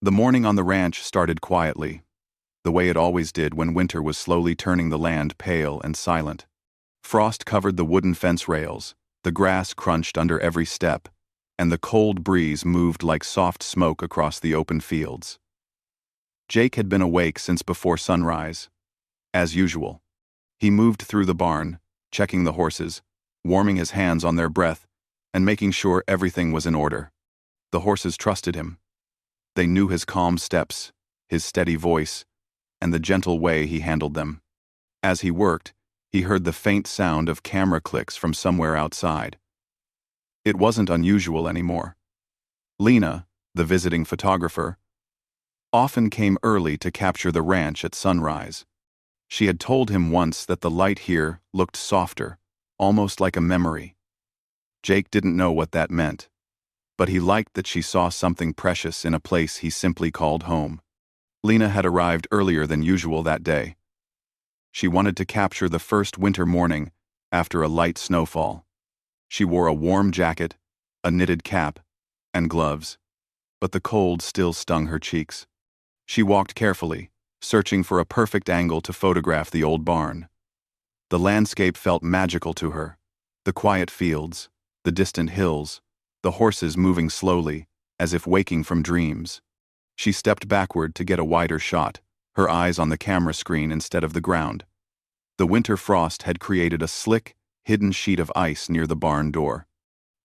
The morning on the ranch started quietly, the way it always did when winter was slowly turning the land pale and silent. Frost covered the wooden fence rails, the grass crunched under every step, and the cold breeze moved like soft smoke across the open fields. Jake had been awake since before sunrise. As usual, he moved through the barn, checking the horses, warming his hands on their breath, and making sure everything was in order. The horses trusted him. They knew his calm steps, his steady voice, and the gentle way he handled them. As he worked, he heard the faint sound of camera clicks from somewhere outside. It wasn't unusual anymore. Lena, the visiting photographer, often came early to capture the ranch at sunrise. She had told him once that the light here looked softer, almost like a memory. Jake didn't know what that meant, but he liked that she saw something precious in a place he simply called home. Lena had arrived earlier than usual that day. She wanted to capture the first winter morning after a light snowfall. She wore a warm jacket, a knitted cap, and gloves, but the cold still stung her cheeks. She walked carefully, searching for a perfect angle to photograph the old barn. The landscape felt magical to her. The quiet fields, the distant hills, the horses moving slowly, as if waking from dreams. She stepped backward to get a wider shot, her eyes on the camera screen instead of the ground. The winter frost had created a slick, hidden sheet of ice near the barn door.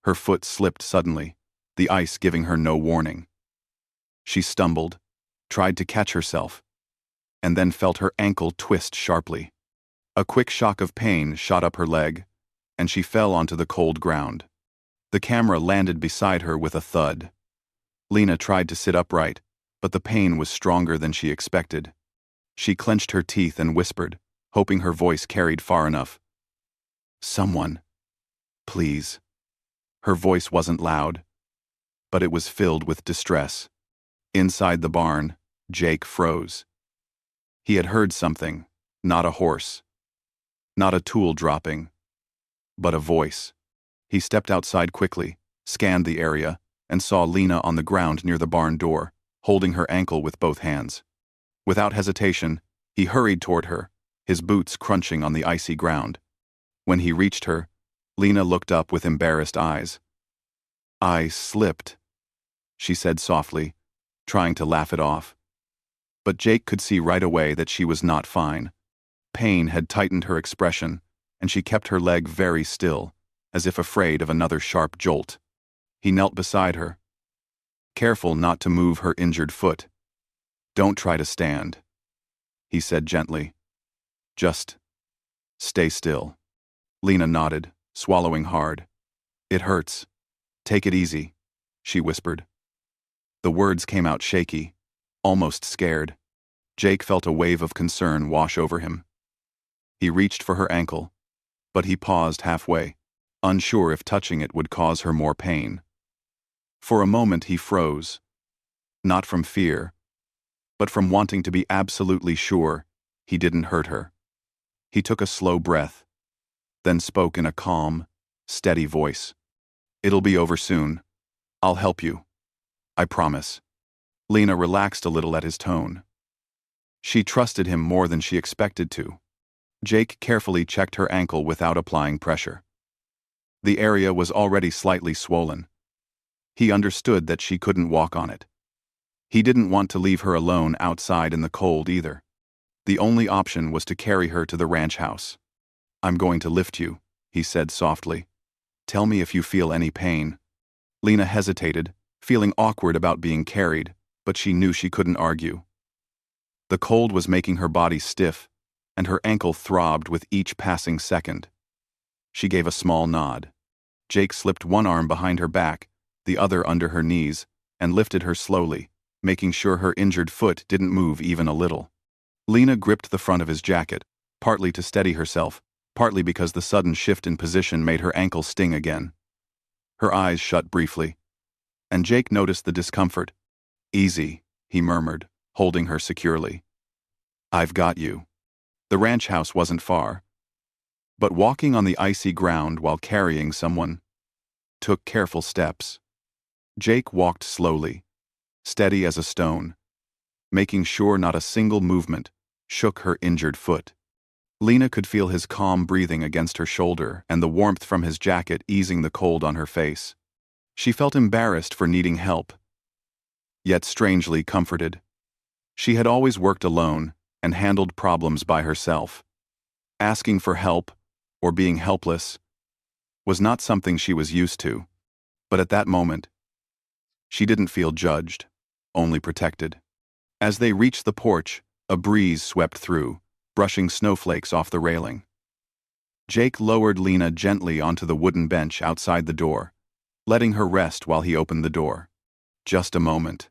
Her foot slipped suddenly, the ice giving her no warning. She stumbled, tried to catch herself, and then felt her ankle twist sharply. A quick shock of pain shot up her leg, and she fell onto the cold ground. The camera landed beside her with a thud. Lena tried to sit upright, but the pain was stronger than she expected. She clenched her teeth and whispered, hoping her voice carried far enough. "Someone, please." Her voice wasn't loud, but it was filled with distress. Inside the barn, Jake froze. He had heard something, not a horse, not a tool dropping, but a voice. He stepped outside quickly, scanned the area, and saw Lena on the ground near the barn door, holding her ankle with both hands. Without hesitation, he hurried toward her, his boots crunching on the icy ground. When he reached her, Lena looked up with embarrassed eyes. "I slipped," she said softly, trying to laugh it off. But Jake could see right away that she was not fine. Pain had tightened her expression, and she kept her leg very still, as if afraid of another sharp jolt. He knelt beside her, careful not to move her injured foot. "Don't try to stand," he said gently. "Just stay still." Lena nodded, swallowing hard. "It hurts. Take it easy," she whispered. The words came out shaky, almost scared. Jake felt a wave of concern wash over him. He reached for her ankle, but he paused halfway, unsure if touching it would cause her more pain. For a moment he froze, not from fear, but from wanting to be absolutely sure he didn't hurt her. He took a slow breath, then spoke in a calm, steady voice. "It'll be over soon. I'll help you. I promise." Lena relaxed a little at his tone. She trusted him more than she expected to. Jake carefully checked her ankle without applying pressure. The area was already slightly swollen. He understood that she couldn't walk on it. He didn't want to leave her alone outside in the cold either. The only option was to carry her to the ranch house. "I'm going to lift you," he said softly. "Tell me if you feel any pain." Lena hesitated, feeling awkward about being carried, but she knew she couldn't argue. The cold was making her body stiff, and her ankle throbbed with each passing second. She gave a small nod. Jake slipped one arm behind her back, the other under her knees, and lifted her slowly, making sure her injured foot didn't move even a little. Lena gripped the front of his jacket, partly to steady herself, partly because the sudden shift in position made her ankle sting again. Her eyes shut briefly, and Jake noticed the discomfort. "Easy," he murmured, holding her securely. "I've got you." The ranch house wasn't far, but walking on the icy ground while carrying someone took careful steps. Jake walked slowly, steady as a stone, making sure not a single movement shook her injured foot. Lena could feel his calm breathing against her shoulder and the warmth from his jacket easing the cold on her face. She felt embarrassed for needing help, yet strangely comforted. She had always worked alone and handled problems by herself. Asking for help, or being helpless, was not something she was used to. But at that moment, she didn't feel judged, only protected. As they reached the porch, a breeze swept through, brushing snowflakes off the railing. Jake lowered Lena gently onto the wooden bench outside the door, letting her rest while he opened the door. "Just a moment,"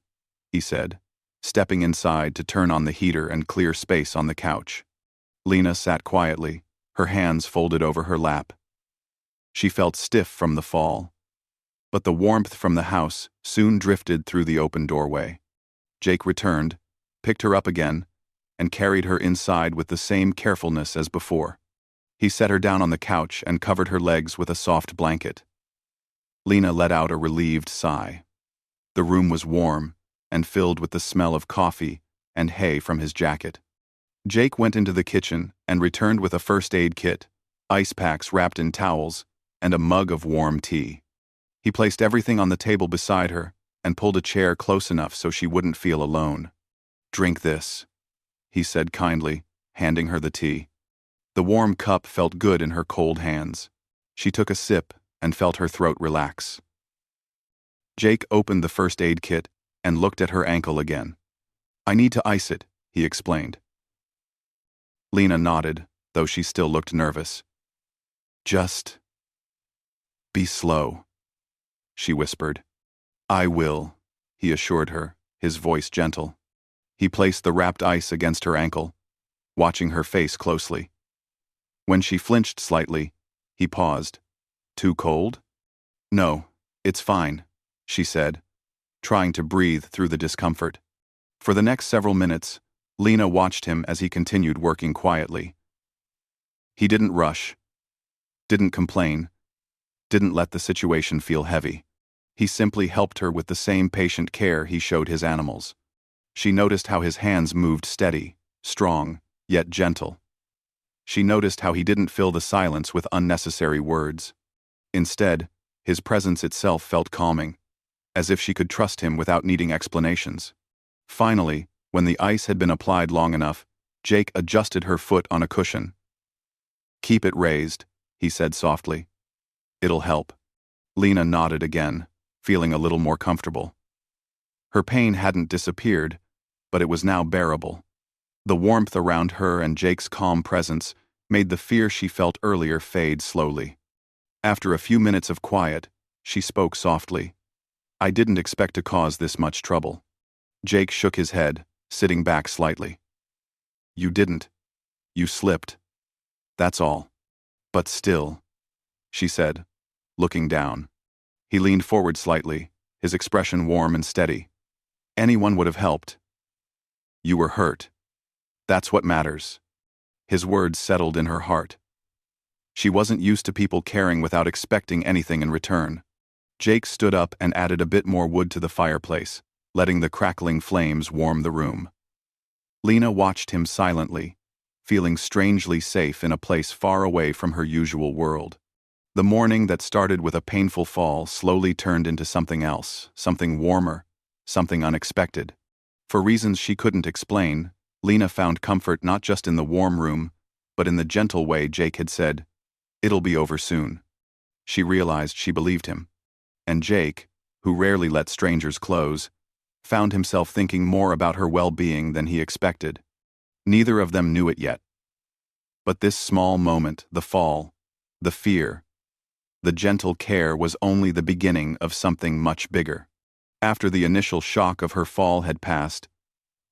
he said, stepping inside to turn on the heater and clear space on the couch. Lena sat quietly, her hands folded over her lap. She felt stiff from the fall, but the warmth from the house soon drifted through the open doorway. Jake returned, picked her up again, and carried her inside with the same carefulness as before. He set her down on the couch and covered her legs with a soft blanket. Lena let out a relieved sigh. The room was warm and filled with the smell of coffee and hay from his jacket. Jake went into the kitchen and returned with a first aid kit, ice packs wrapped in towels, and a mug of warm tea. He placed everything on the table beside her and pulled a chair close enough so she wouldn't feel alone. "Drink this," he said kindly, handing her the tea. The warm cup felt good in her cold hands. She took a sip and felt her throat relax. Jake opened the first aid kit and looked at her ankle again. "I need to ice it," he explained. Lena nodded, though she still looked nervous. "Just be slow," she whispered. "I will," he assured her, his voice gentle. He placed the wrapped ice against her ankle, watching her face closely. When she flinched slightly, he paused. "Too cold?" "No, it's fine," she said, trying to breathe through the discomfort. For the next several minutes, Lena watched him as he continued working quietly. He didn't rush, didn't complain, didn't let the situation feel heavy. He simply helped her with the same patient care he showed his animals. She noticed how his hands moved steady, strong, yet gentle. She noticed how he didn't fill the silence with unnecessary words. Instead, his presence itself felt calming, as if she could trust him without needing explanations. Finally, when the ice had been applied long enough, Jake adjusted her foot on a cushion. "Keep it raised," he said softly. "It'll help." Lena nodded again, feeling a little more comfortable. Her pain hadn't disappeared, but it was now bearable. The warmth around her and Jake's calm presence made the fear she felt earlier fade slowly. After a few minutes of quiet, she spoke softly. "I didn't expect to cause this much trouble." Jake shook his head, sitting back slightly. "You didn't. You slipped. That's all. But still," she said, looking down. He leaned forward slightly, his expression warm and steady. "Anyone would have helped. You were hurt. That's what matters." His words settled in her heart. She wasn't used to people caring without expecting anything in return. Jake stood up and added a bit more wood to the fireplace, letting the crackling flames warm the room. Lena watched him silently, feeling strangely safe in a place far away from her usual world. The morning that started with a painful fall slowly turned into something else, something warmer, something unexpected. For reasons she couldn't explain, Lena found comfort not just in the warm room, but in the gentle way Jake had said, "It'll be over soon." She realized she believed him. And Jake, who rarely let strangers close, found himself thinking more about her well-being than he expected. Neither of them knew it yet. But this small moment, the fall, the fear, the gentle care was only the beginning of something much bigger. After the initial shock of her fall had passed,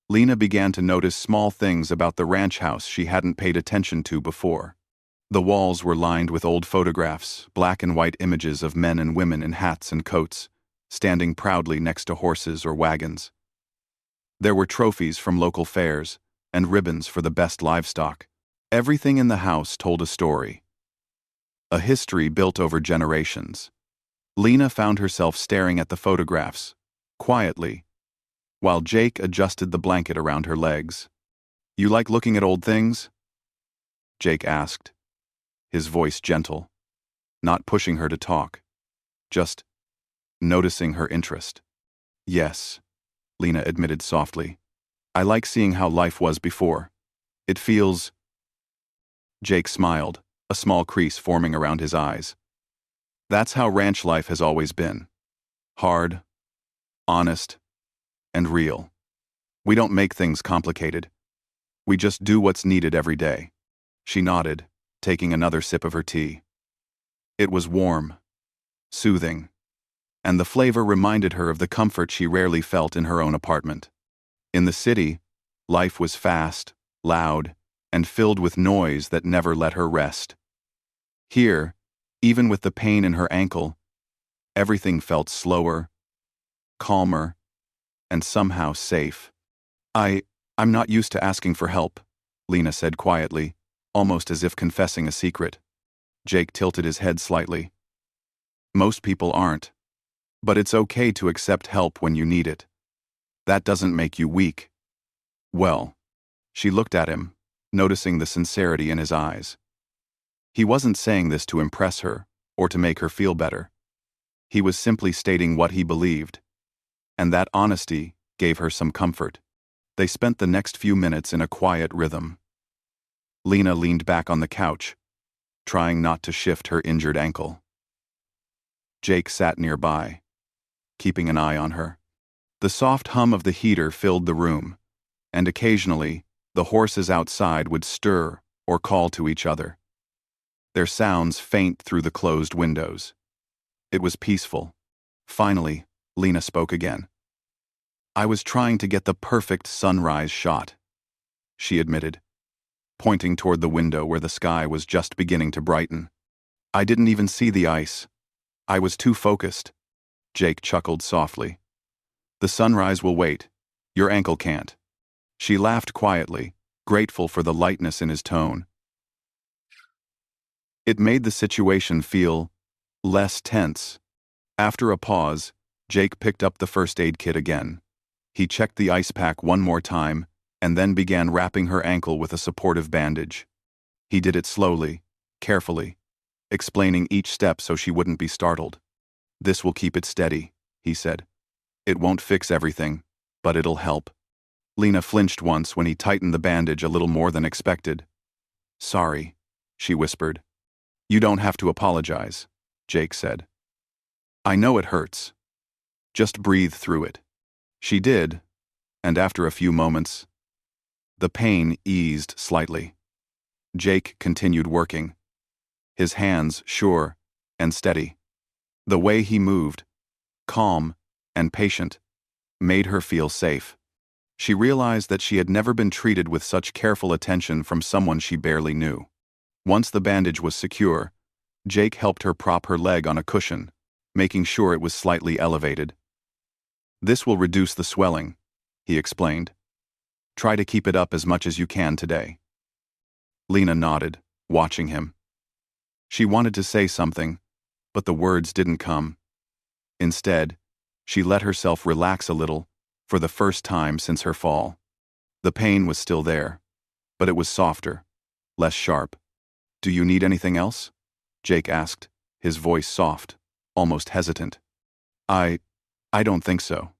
Lena began to notice small things about the ranch house she hadn't paid attention to before. The walls were lined with old photographs, black and white images of men and women in hats and coats, standing proudly next to horses or wagons. There were trophies from local fairs and ribbons for the best livestock. Everything in the house told a story, a history built over generations. Lena found herself staring at the photographs, quietly, while Jake adjusted the blanket around her legs. "You like looking at old things?" Jake asked, his voice gentle, not pushing her to talk, just noticing her interest. "Yes," Lena admitted softly. "I like seeing how life was before. It feels—" Jake smiled, a small crease forming around his eyes. "That's how ranch life has always been. Hard, honest, and real. We don't make things complicated. We just do what's needed every day." She nodded, taking another sip of her tea. It was warm, soothing, and the flavor reminded her of the comfort she rarely felt in her own apartment. In the city, life was fast, loud, and filled with noise that never let her rest. Here, even with the pain in her ankle, everything felt slower, calmer, and somehow safe. I'm not used to asking for help," Lena said quietly, almost as if confessing a secret. Jake tilted his head slightly. "Most people aren't. But it's okay to accept help when you need it. That doesn't make you weak." "Well," she looked at him, noticing the sincerity in his eyes. He wasn't saying this to impress her or to make her feel better. He was simply stating what he believed, and that honesty gave her some comfort. They spent the next few minutes in a quiet rhythm. Lena leaned back on the couch, trying not to shift her injured ankle. Jake sat nearby, keeping an eye on her. The soft hum of the heater filled the room, and occasionally, the horses outside would stir or call to each other, their sounds faint through the closed windows. It was peaceful. Finally, Lena spoke again. "I was trying to get the perfect sunrise shot," she admitted, pointing toward the window where the sky was just beginning to brighten. "I didn't even see the ice. I was too focused." Jake chuckled softly. "The sunrise will wait. Your ankle can't." She laughed quietly, grateful for the lightness in his tone. It made the situation feel less tense. After a pause, Jake picked up the first aid kit again. He checked the ice pack one more time and then began wrapping her ankle with a supportive bandage. He did it slowly, carefully, explaining each step so she wouldn't be startled. "This will keep it steady," he said. "It won't fix everything, but it'll help." Lena flinched once when he tightened the bandage a little more than expected. "Sorry," she whispered. "You don't have to apologize," Jake said. "I know it hurts. Just breathe through it." She did, and after a few moments, the pain eased slightly. Jake continued working, his hands sure and steady. The way he moved, calm and patient, made her feel safe. She realized that she had never been treated with such careful attention from someone she barely knew. Once the bandage was secure, Jake helped her prop her leg on a cushion, making sure it was slightly elevated. "This will reduce the swelling," he explained. "Try to keep it up as much as you can today." Lena nodded, watching him. She wanted to say something, but the words didn't come. Instead, she let herself relax a little, for the first time since her fall. The pain was still there, but it was softer, less sharp. "Do you need anything else?" Jake asked, his voice soft, almost hesitant. I don't think so,"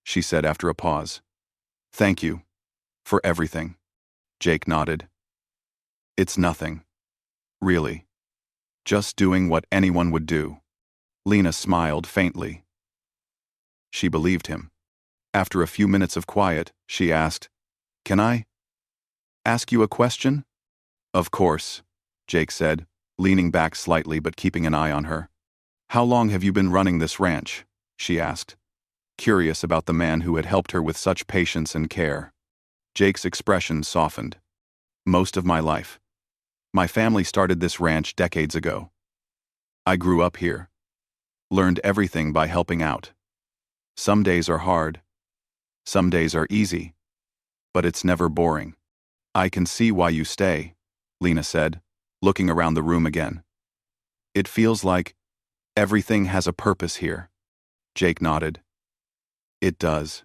she said after a pause. "Thank you. For everything." Jake nodded. "It's nothing. Really. Just doing what anyone would do." Lena smiled faintly. She believed him. After a few minutes of quiet, she asked, "Can I ask you a question?" "Of course," Jake said, leaning back slightly but keeping an eye on her. "How long have you been running this ranch?" she asked, curious about the man who had helped her with such patience and care. Jake's expression softened. "Most of my life. My family started this ranch decades ago. I grew up here. Learned everything by helping out. Some days are hard. Some days are easy. But it's never boring." "I can see why you stay," Lena said, looking around the room again. "It feels like everything has a purpose here." Jake nodded. "It does.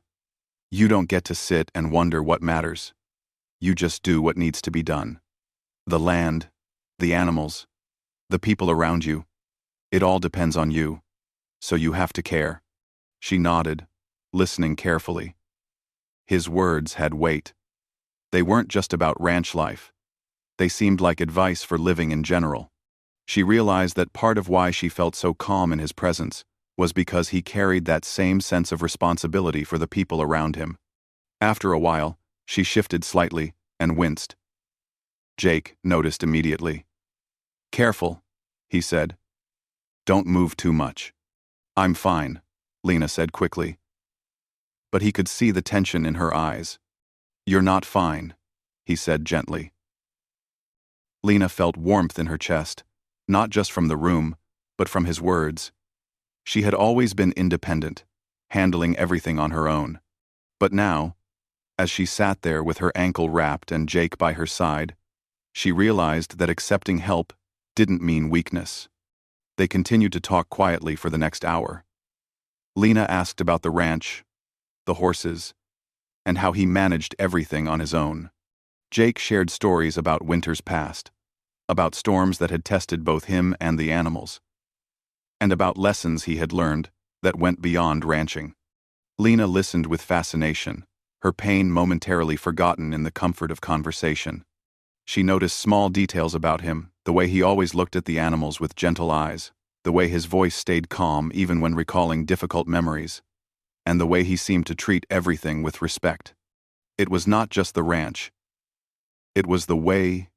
You don't get to sit and wonder what matters. You just do what needs to be done. The land, the animals, the people around you, it all depends on you, so you have to care. She nodded, listening carefully. His words had weight. They weren't just about ranch life. They seemed like advice for living in general. She realized that part of why she felt so calm in his presence was because he carried that same sense of responsibility for the people around him. After a while, she shifted slightly and winced. Jake noticed immediately. "Careful," he said. "Don't move too much." "I'm fine," Lena said quickly. But he could see the tension in her eyes. "You're not fine," he said gently. Lena felt warmth in her chest, not just from the room, but from his words. She had always been independent, handling everything on her own. But now, as she sat there with her ankle wrapped and Jake by her side, she realized that accepting help didn't mean weakness. They continued to talk quietly for the next hour. Lena asked about the ranch, the horses, and how he managed everything on his own. Jake shared stories about winters past, about storms that had tested both him and the animals, and about lessons he had learned that went beyond ranching. Lena listened with fascination, her pain momentarily forgotten in the comfort of conversation. She noticed small details about him, the way he always looked at the animals with gentle eyes, the way his voice stayed calm even when recalling difficult memories, and the way he seemed to treat everything with respect. It was not just the ranch. It was the way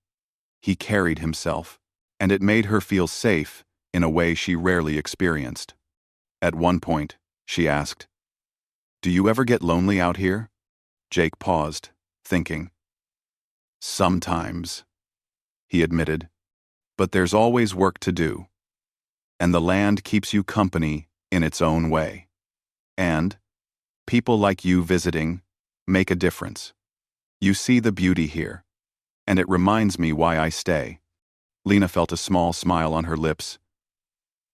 he carried himself, and it made her feel safe in a way she rarely experienced. At one point, she asked, "Do you ever get lonely out here?" Jake paused, thinking. "Sometimes," he admitted, "but there's always work to do. And the land keeps you company in its own way. And people like you visiting make a difference. You see the beauty here, and it reminds me why I stay." Lena felt a small smile on her lips.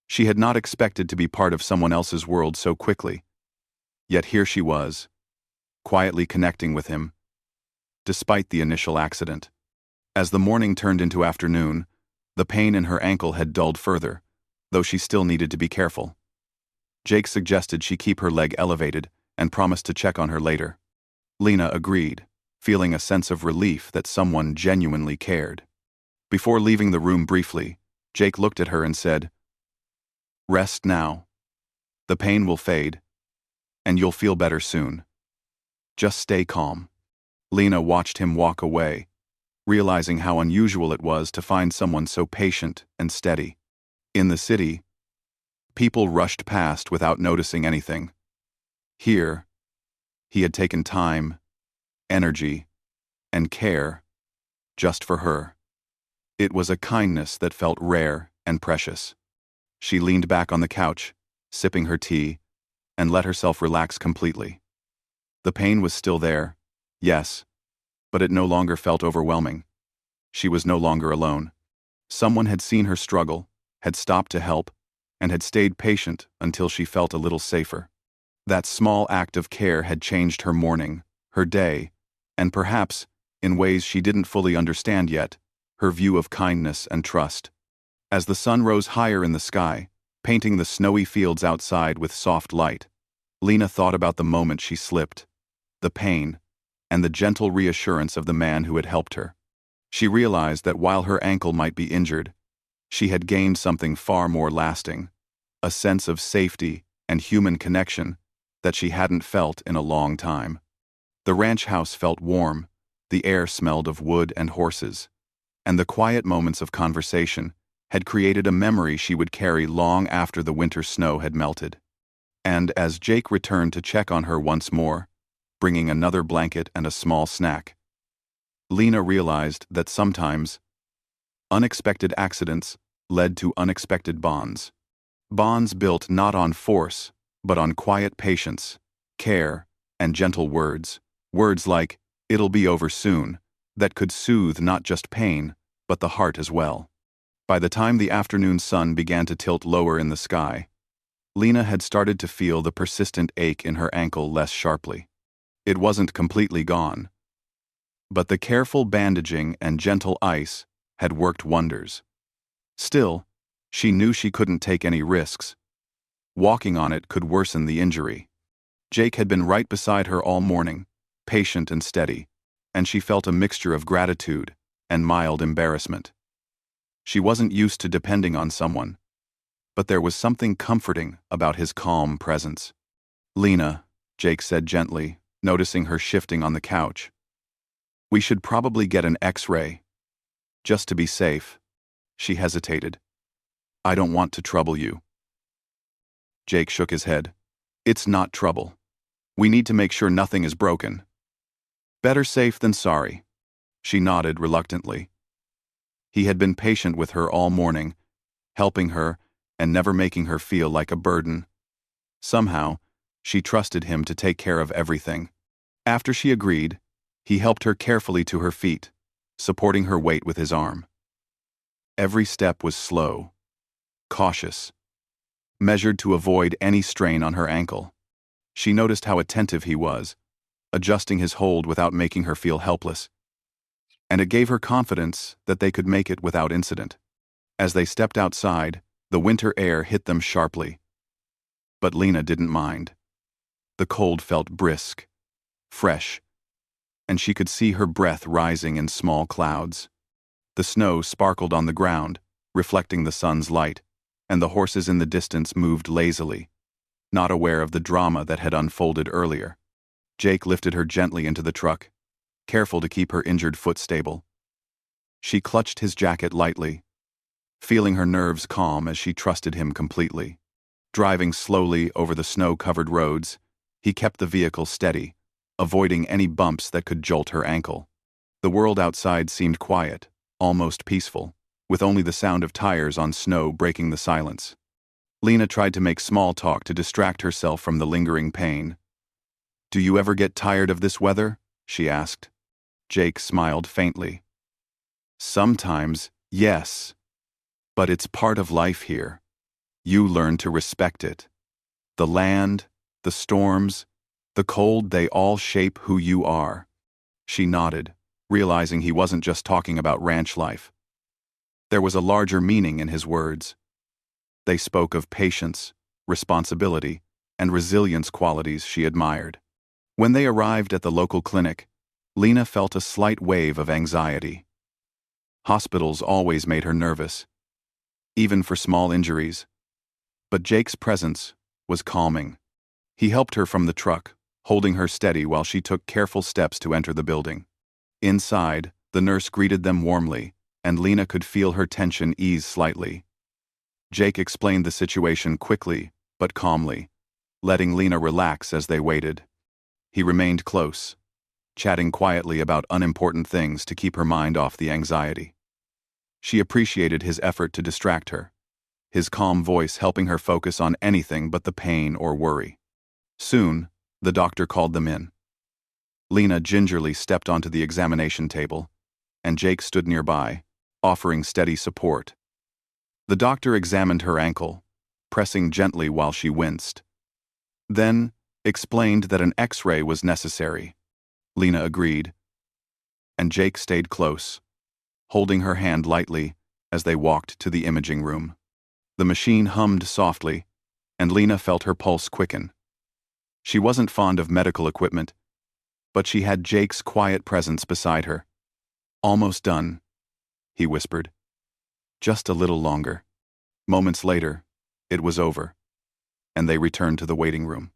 She had not expected to be part of someone else's world so quickly. Yet here she was, quietly connecting with him, despite the initial accident. As the morning turned into afternoon, the pain in her ankle had dulled further, though she still needed to be careful. Jake suggested she keep her leg elevated and promised to check on her later. Lena agreed, feeling a sense of relief that someone genuinely cared. Before leaving the room briefly, Jake looked at her and said, "Rest now. The pain will fade, and you'll feel better soon. Just stay calm." Lena watched him walk away, realizing how unusual it was to find someone so patient and steady. In the city, people rushed past without noticing anything. Here, he had taken time, energy, and care just for her. It was a kindness that felt rare and precious. She leaned back on the couch, sipping her tea, and let herself relax completely. The pain was still there, yes, but it no longer felt overwhelming. She was no longer alone. Someone had seen her struggle, had stopped to help, and had stayed patient until she felt a little safer. That small act of care had changed her morning, her day, and perhaps, in ways she didn't fully understand yet, her view of kindness and trust. As the sun rose higher in the sky, painting the snowy fields outside with soft light, Lena thought about the moment she slipped, the pain, and the gentle reassurance of the man who had helped her. She realized that while her ankle might be injured, she had gained something far more lasting, a sense of safety and human connection that she hadn't felt in a long time. The ranch house felt warm, the air smelled of wood and horses, and the quiet moments of conversation had created a memory she would carry long after the winter snow had melted. And as Jake returned to check on her once more, bringing another blanket and a small snack, Lena realized that sometimes unexpected accidents led to unexpected bonds. Bonds built not on force, but on quiet patience, care, and gentle words. Words like, "It'll be over soon," that could soothe not just pain, but the heart as well. By the time the afternoon sun began to tilt lower in the sky, Lena had started to feel the persistent ache in her ankle less sharply. It wasn't completely gone, but the careful bandaging and gentle ice had worked wonders. Still, she knew she couldn't take any risks. Walking on it could worsen the injury. Jake had been right beside her all morning, patient and steady, and she felt a mixture of gratitude and mild embarrassment. She wasn't used to depending on someone, but there was something comforting about his calm presence. "Lena," Jake said gently, noticing her shifting on the couch. "We should probably get an X-ray. Just to be safe." She hesitated. "I don't want to trouble you." Jake shook his head. "It's not trouble. We need to make sure nothing is broken." "Better safe than sorry." She nodded reluctantly. He had been patient with her all morning, helping her and never making her feel like a burden. Somehow, she trusted him to take care of everything. After she agreed, he helped her carefully to her feet, supporting her weight with his arm. Every step was slow, cautious, measured to avoid any strain on her ankle. She noticed how attentive he was, adjusting his hold without making her feel helpless. And it gave her confidence that they could make it without incident. As they stepped outside, the winter air hit them sharply. But Lena didn't mind. The cold felt brisk, fresh, and she could see her breath rising in small clouds. The snow sparkled on the ground, reflecting the sun's light, and the horses in the distance moved lazily, not aware of the drama that had unfolded earlier. Jake lifted her gently into the truck, careful to keep her injured foot stable. She clutched his jacket lightly, feeling her nerves calm as she trusted him completely. Driving slowly over the snow-covered roads, he kept the vehicle steady, avoiding any bumps that could jolt her ankle. The world outside seemed quiet, almost peaceful, with only the sound of tires on snow breaking the silence. Lena tried to make small talk to distract herself from the lingering pain. "Do you ever get tired of this weather?" she asked. Jake smiled faintly. "Sometimes, yes. But it's part of life here. You learn to respect it. The land, the storms, the cold, they all shape who you are." She nodded, realizing he wasn't just talking about ranch life. There was a larger meaning in his words. They spoke of patience, responsibility, and resilience, qualities she admired. When they arrived at the local clinic, Lena felt a slight wave of anxiety. Hospitals always made her nervous, even for small injuries. But Jake's presence was calming. He helped her from the truck, holding her steady while she took careful steps to enter the building. Inside, the nurse greeted them warmly, and Lena could feel her tension ease slightly. Jake explained the situation quickly, but calmly, letting Lena relax as they waited. He remained close, chatting quietly about unimportant things to keep her mind off the anxiety. She appreciated his effort to distract her, his calm voice helping her focus on anything but the pain or worry. Soon, the doctor called them in. Lena gingerly stepped onto the examination table, and Jake stood nearby, offering steady support. The doctor examined her ankle, pressing gently while she winced. Then, explained that an X-ray was necessary. Lena agreed, and Jake stayed close, holding her hand lightly as they walked to the imaging room. The machine hummed softly, and Lena felt her pulse quicken. She wasn't fond of medical equipment, but she had Jake's quiet presence beside her. "Almost done," he whispered. "Just a little longer." Moments later, it was over, and they returned to the waiting room.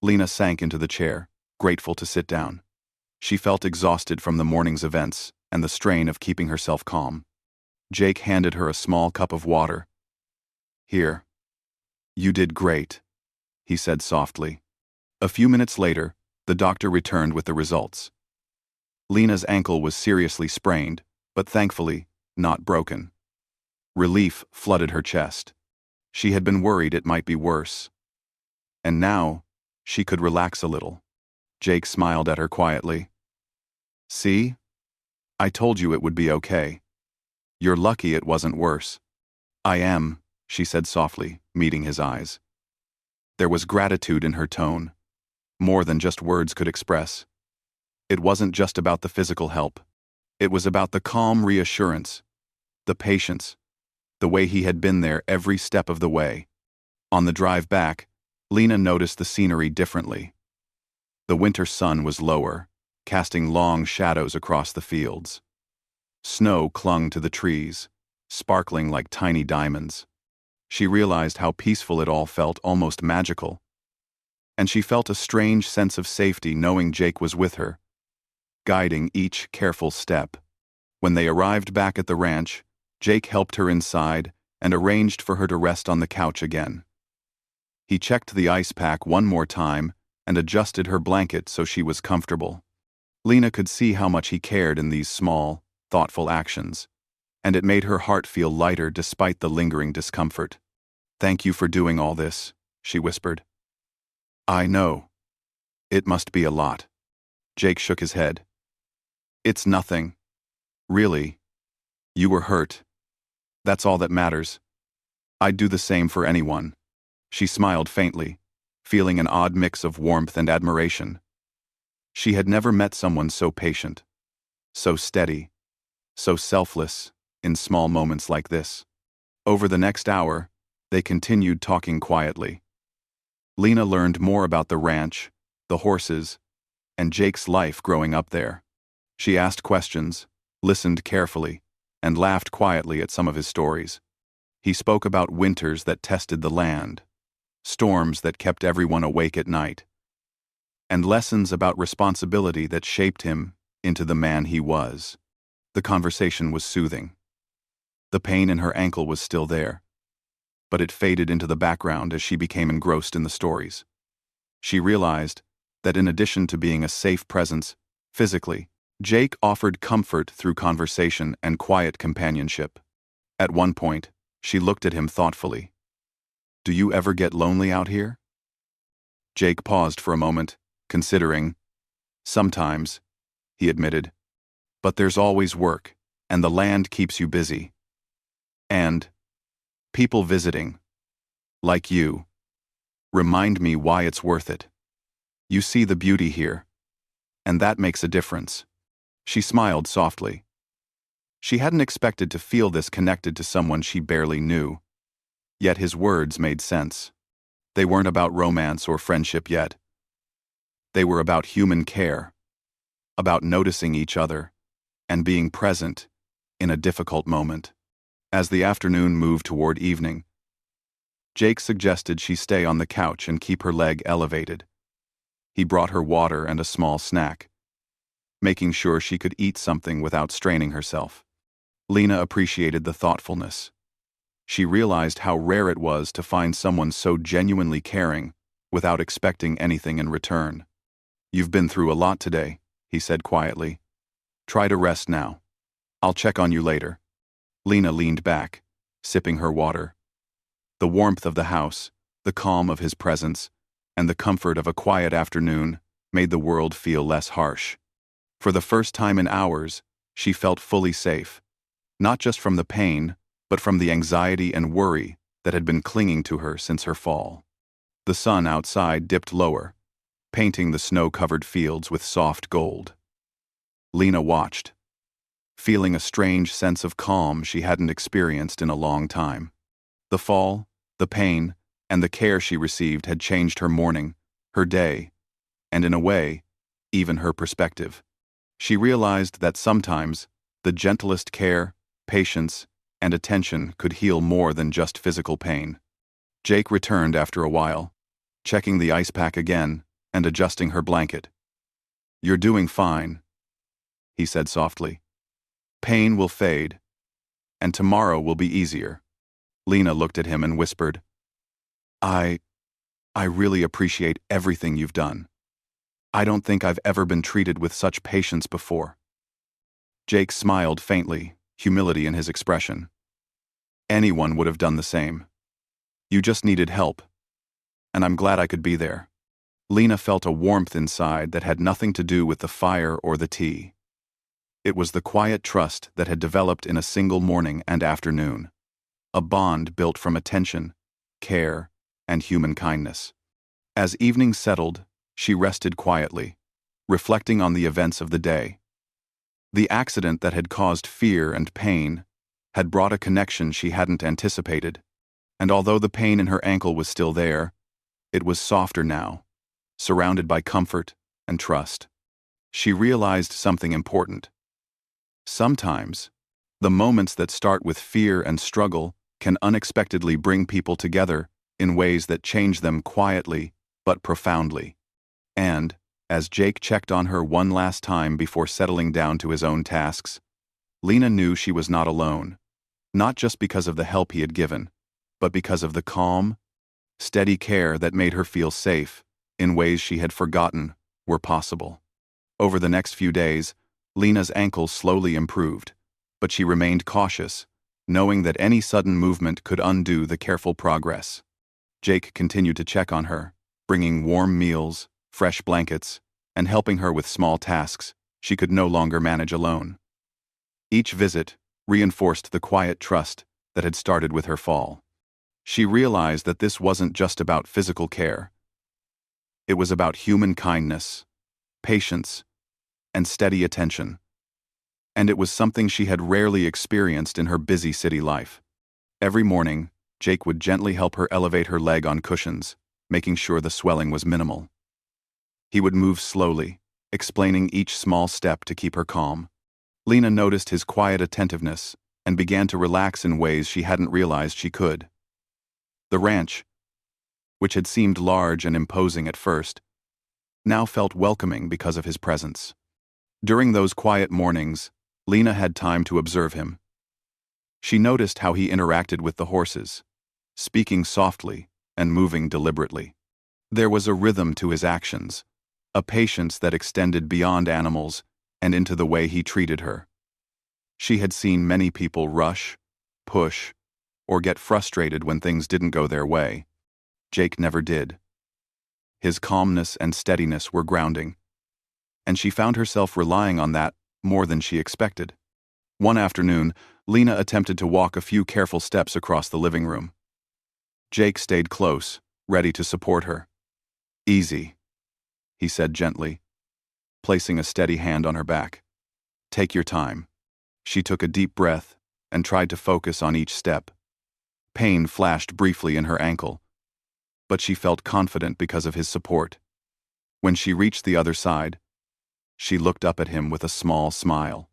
Lena sank into the chair, grateful to sit down. She felt exhausted from the morning's events and the strain of keeping herself calm. Jake handed her a small cup of water. "Here. You did great," he said softly. A few minutes later, the doctor returned with the results. Lena's ankle was seriously sprained, but thankfully, not broken. Relief flooded her chest. She had been worried it might be worse. And now, she could relax a little. Jake smiled at her quietly. "See? I told you it would be okay. You're lucky it wasn't worse." "I am," she said softly, meeting his eyes. There was gratitude in her tone, more than just words could express. It wasn't just about the physical help. It was about the calm reassurance, the patience, the way he had been there every step of the way. On the drive back, Lena noticed the scenery differently. The winter sun was lower, casting long shadows across the fields. Snow clung to the trees, sparkling like tiny diamonds. She realized how peaceful it all felt, almost magical. And she felt a strange sense of safety knowing Jake was with her, guiding each careful step. When they arrived back at the ranch, Jake helped her inside and arranged for her to rest on the couch again. He checked the ice pack one more time and adjusted her blanket so she was comfortable. Lena could see how much he cared in these small, thoughtful actions, and it made her heart feel lighter despite the lingering discomfort. "Thank you for doing all this," she whispered. "I know. It must be a lot." Jake shook his head. "It's nothing. Really. You were hurt. That's all that matters. I'd do the same for anyone." She smiled faintly, feeling an odd mix of warmth and admiration. She had never met someone so patient, so steady, so selfless in small moments like this. Over the next hour, they continued talking quietly. Lena learned more about the ranch, the horses, and Jake's life growing up there. She asked questions, listened carefully, and laughed quietly at some of his stories. He spoke about winters that tested the land, storms that kept everyone awake at night, and lessons about responsibility that shaped him into the man he was. The conversation was soothing. The pain in her ankle was still there, but it faded into the background as she became engrossed in the stories. She realized that in addition to being a safe presence, physically, Jake offered comfort through conversation and quiet companionship. At one point, she looked at him thoughtfully. "Do you ever get lonely out here?" Jake paused for a moment, considering. "Sometimes," he admitted. "But there's always work, and the land keeps you busy. And people visiting, like you, remind me why it's worth it. You see the beauty here, and that makes a difference." She smiled softly. She hadn't expected to feel this connected to someone she barely knew. Yet his words made sense. They weren't about romance or friendship yet. They were about human care, about noticing each other, and being present in a difficult moment. As the afternoon moved toward evening, Jake suggested she stay on the couch and keep her leg elevated. He brought her water and a small snack, making sure she could eat something without straining herself. Lena appreciated the thoughtfulness. She realized how rare it was to find someone so genuinely caring without expecting anything in return. "You've been through a lot today," he said quietly. "Try to rest now. I'll check on you later." Lena leaned back, sipping her water. The warmth of the house, the calm of his presence, and the comfort of a quiet afternoon made the world feel less harsh. For the first time in hours, she felt fully safe, not just from the pain, but from the anxiety and worry that had been clinging to her since her fall. The sun outside dipped lower, painting the snow-covered fields with soft gold. Lena watched, feeling a strange sense of calm she hadn't experienced in a long time. The fall, the pain, and the care she received had changed her morning, her day, and in a way, even her perspective. She realized that sometimes the gentlest care, patience, and attention could heal more than just physical pain. Jake returned after a while, checking the ice pack again and adjusting her blanket. "You're doing fine," he said softly. "Pain will fade, and tomorrow will be easier." Lena looked at him and whispered, I really appreciate everything you've done. I don't think I've ever been treated with such patience before." Jake smiled faintly, humility in his expression. "Anyone would have done the same. You just needed help, and I'm glad I could be there." Lena felt a warmth inside that had nothing to do with the fire or the tea. It was the quiet trust that had developed in a single morning and afternoon, a bond built from attention, care, and human kindness. As evening settled, She rested quietly, reflecting on the events of the day. The accident that had caused fear and pain had brought a connection she hadn't anticipated, and although the pain in her ankle was still there, it was softer now, surrounded by comfort and trust. She realized something important. Sometimes, the moments that start with fear and struggle can unexpectedly bring people together in ways that change them quietly but profoundly. And, as Jake checked on her one last time before settling down to his own tasks, Lena knew she was not alone, not just because of the help he had given, but because of the calm, steady care that made her feel safe in ways she had forgotten were possible. Over the next few days, Lena's ankle slowly improved, but she remained cautious, knowing that any sudden movement could undo the careful progress. Jake continued to check on her, bringing warm meals, fresh blankets, and helping her with small tasks she could no longer manage alone. Each visit reinforced the quiet trust that had started with her fall. She realized that this wasn't just about physical care. It was about human kindness, patience, and steady attention. And it was something she had rarely experienced in her busy city life. Every morning, Jake would gently help her elevate her leg on cushions, making sure the swelling was minimal. He would move slowly, explaining each small step to keep her calm. Lena noticed his quiet attentiveness and began to relax in ways she hadn't realized she could. The ranch, which had seemed large and imposing at first, now felt welcoming because of his presence. During those quiet mornings, Lena had time to observe him. She noticed how he interacted with the horses, speaking softly and moving deliberately. There was a rhythm to his actions, a patience that extended beyond animals and into the way he treated her. She had seen many people rush, push, or get frustrated when things didn't go their way. Jake never did. His calmness and steadiness were grounding, and she found herself relying on that more than she expected. One afternoon, Lena attempted to walk a few careful steps across the living room. Jake stayed close, ready to support her. "Easy," he said gently, placing a steady hand on her back. "Take your time." She took a deep breath and tried to focus on each step. Pain flashed briefly in her ankle, but she felt confident because of his support. When she reached the other side, she looked up at him with a small smile.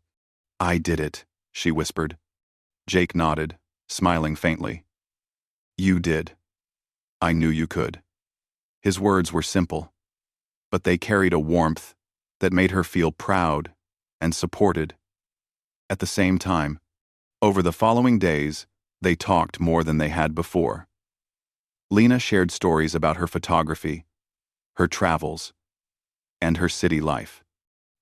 "I did it," she whispered. Jake nodded, smiling faintly. "You did. I knew you could." His words were simple, but they carried a warmth that made her feel proud and supported. At the same time, over the following days, they talked more than they had before. Lena shared stories about her photography, her travels, and her city life.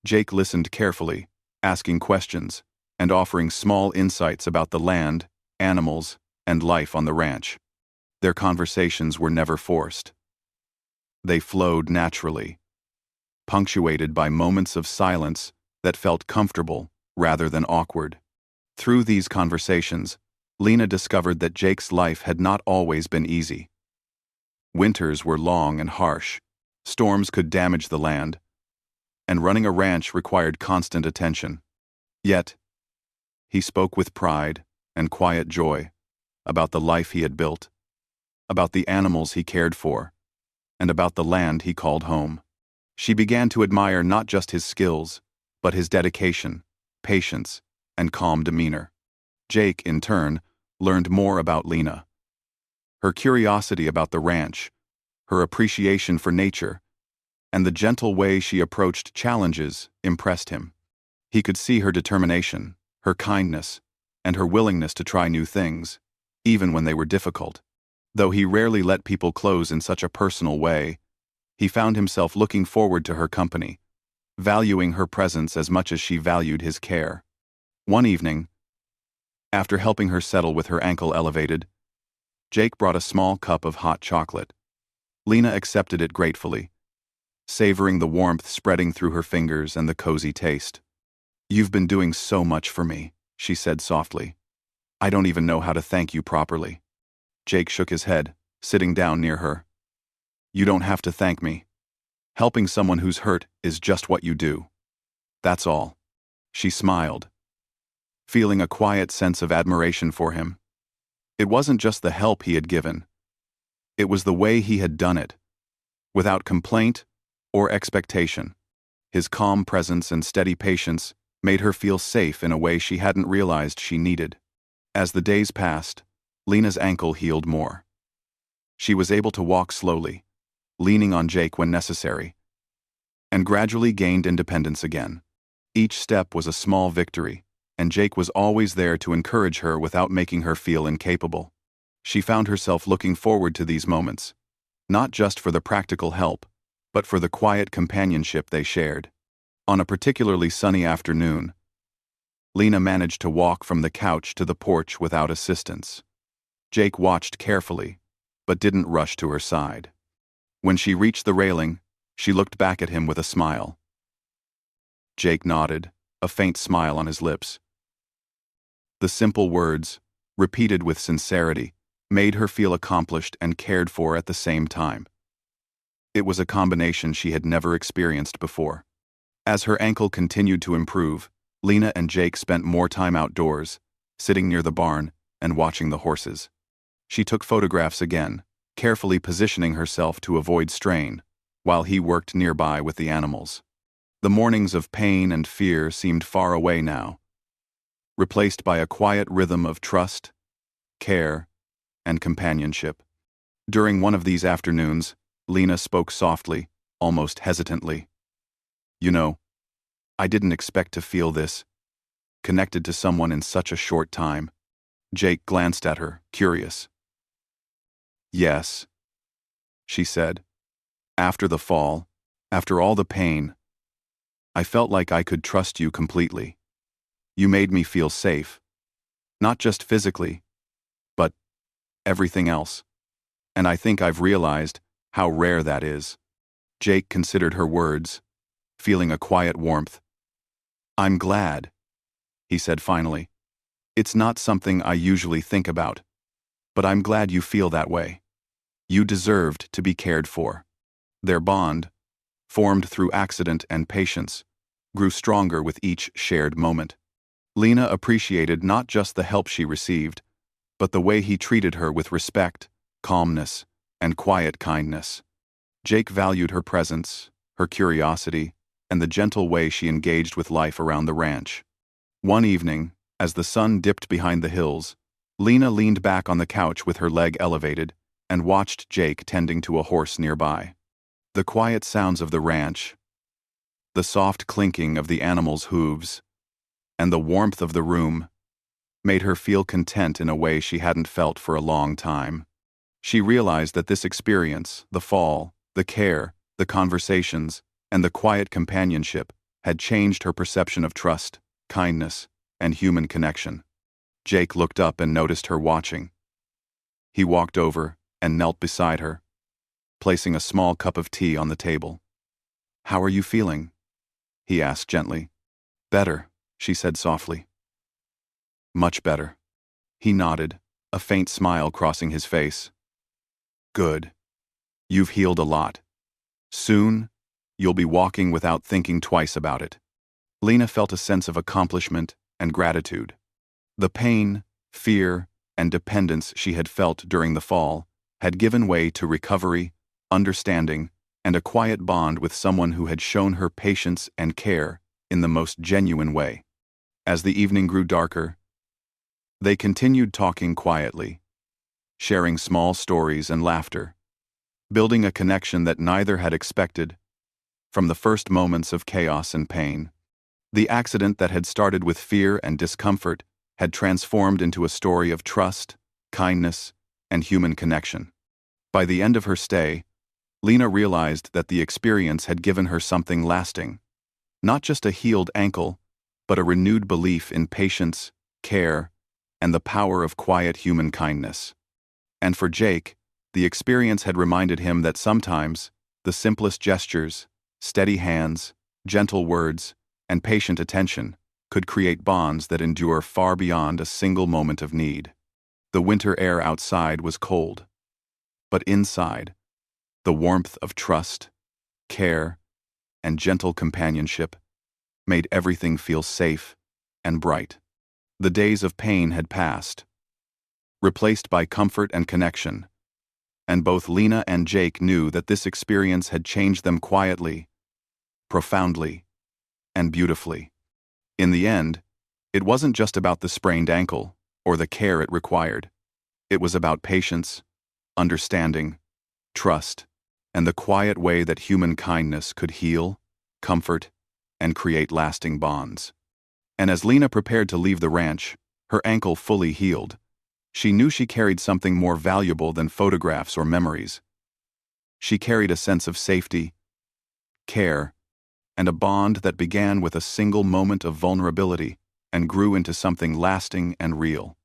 Jake listened carefully, asking questions and offering small insights about the land, animals, and life on the ranch. Their conversations were never forced. They flowed naturally, punctuated by moments of silence that felt comfortable rather than awkward. Through these conversations, Lena discovered that Jake's life had not always been easy. Winters were long and harsh, storms could damage the land, and running a ranch required constant attention. Yet, he spoke with pride and quiet joy about the life he had built, about the animals he cared for, and about the land he called home. She began to admire not just his skills, but his dedication, patience, and calm demeanor. Jake, in turn, learned more about Lena. Her curiosity about the ranch, her appreciation for nature, and the gentle way she approached challenges impressed him. He could see her determination, her kindness, and her willingness to try new things, even when they were difficult. Though he rarely let people close in such a personal way, he found himself looking forward to her company, valuing her presence as much as she valued his care. One evening, after helping her settle with her ankle elevated, Jake brought a small cup of hot chocolate. Lena accepted it gratefully, savoring the warmth spreading through her fingers and the cozy taste. "You've been doing so much for me," she said softly. "I don't even know how to thank you properly." Jake shook his head, sitting down near her. "You don't have to thank me. Helping someone who's hurt is just what you do. That's all. She smiled, feeling a quiet sense of admiration for him. It wasn't just the help he had given. It was the way he had done it, without complaint or expectation. His calm presence and steady patience made her feel safe in a way she hadn't realized she needed. As the days passed, Lena's ankle healed more. She was able to walk slowly, leaning on Jake when necessary, and gradually gained independence again. Each step was a small victory, and Jake was always there to encourage her without making her feel incapable. She found herself looking forward to these moments, not just for the practical help, but for the quiet companionship they shared. On a particularly sunny afternoon, Lena managed to walk from the couch to the porch without assistance. Jake watched carefully, but didn't rush to her side. When she reached the railing, she looked back at him with a smile. Jake nodded, a faint smile on his lips. The simple words, repeated with sincerity, made her feel accomplished and cared for at the same time. It was a combination she had never experienced before. As her ankle continued to improve, Lena and Jake spent more time outdoors, sitting near the barn and watching the horses. She took photographs again, carefully positioning herself to avoid strain, while he worked nearby with the animals. The mornings of pain and fear seemed far away now, replaced by a quiet rhythm of trust, care, and companionship. During one of these afternoons, Lena spoke softly, almost hesitantly. "You know, I didn't expect to feel this, connected to someone in such a short time." Jake glanced at her, curious. "Yes," she said. "After the fall, after all the pain, I felt like I could trust you completely. You made me feel safe. Not just physically, but everything else. And I think I've realized how rare that is." Jake considered her words, feeling a quiet warmth. "I'm glad," he said finally. "It's not something I usually think about, but I'm glad you feel that way. You deserved to be cared for." Their bond, formed through accident and patience, grew stronger with each shared moment. Lena appreciated not just the help she received, but the way he treated her with respect, calmness, and quiet kindness. Jake valued her presence, her curiosity, and the gentle way she engaged with life around the ranch. One evening, as the sun dipped behind the hills, Lena leaned back on the couch with her leg elevated and watched Jake tending to a horse nearby. The quiet sounds of the ranch, the soft clinking of the animal's hooves, and the warmth of the room made her feel content in a way she hadn't felt for a long time. She realized that this experience, the fall, the care, the conversations, and the quiet companionship had changed her perception of trust, kindness, and human connection. Jake looked up and noticed her watching. He walked over and knelt beside her, placing a small cup of tea on the table. "How are you feeling?" he asked gently. "Better," she said softly. "Much better." He nodded, a faint smile crossing his face. "Good. You've healed a lot. Soon, you'll be walking without thinking twice about it." Lena felt a sense of accomplishment and gratitude. The pain, fear, and dependence she had felt during the fall had given way to recovery, understanding, and a quiet bond with someone who had shown her patience and care in the most genuine way. As the evening grew darker, they continued talking quietly, sharing small stories and laughter, building a connection that neither had expected. From the first moments of chaos and pain, the accident that had started with fear and discomfort had transformed into a story of trust, kindness, and human connection. By the end of her stay, Lena realized that the experience had given her something lasting, not just a healed ankle, but a renewed belief in patience, care, and the power of quiet human kindness. And for Jake, the experience had reminded him that sometimes the simplest gestures, steady hands, gentle words, and patient attention could create bonds that endure far beyond a single moment of need. The winter air outside was cold, but inside, the warmth of trust, care, and gentle companionship made everything feel safe and bright. The days of pain had passed, replaced by comfort and connection, and both Lena and Jake knew that this experience had changed them quietly, profoundly, and beautifully. In the end, it wasn't just about the sprained ankle or the care it required. It was about patience, understanding, trust, and the quiet way that human kindness could heal, comfort, and create lasting bonds. And as Lena prepared to leave the ranch, her ankle fully healed, she knew she carried something more valuable than photographs or memories. She carried a sense of safety, care, and a bond that began with a single moment of vulnerability and grew into something lasting and real.